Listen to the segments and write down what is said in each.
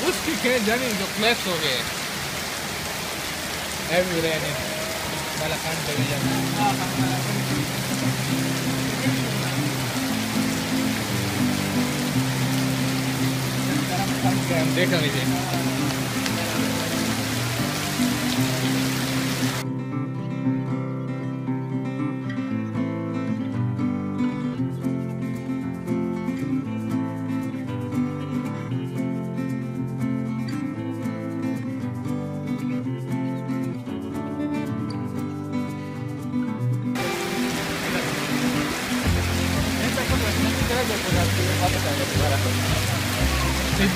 उसकी के जानी जो क्लैश हो गए एवरी रेन वाला कांड कर दिया हम देख लीजिए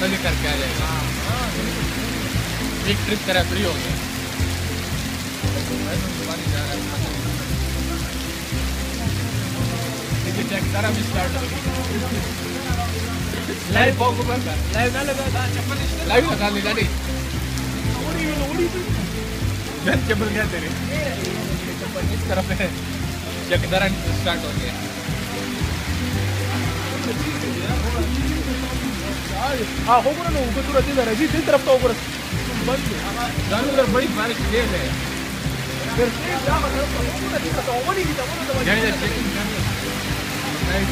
मजे करके आ जाएगा एक ट्रिप करा फ्री हो गया चेक सारा भी स्टार्ट हो लाइव लाइव ना लगा लाइव लगा ली गाड़ी चप्पल क्या तेरे इस तरफ है चेक सारा स्टार्ट हो गया हाँ हो गया ना ऊपर तो रजी रजी जिस तरफ का ऊपर बंद जाने उधर बड़ी बारिश तेज है फिर क्या मतलब तो ओवर ही था वो जाने चेकिंग राइट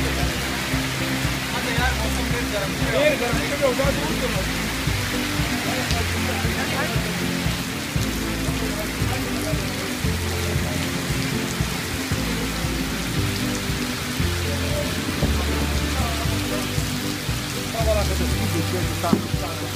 अरे यार मौसम गर्म है उठा दूर वाला तो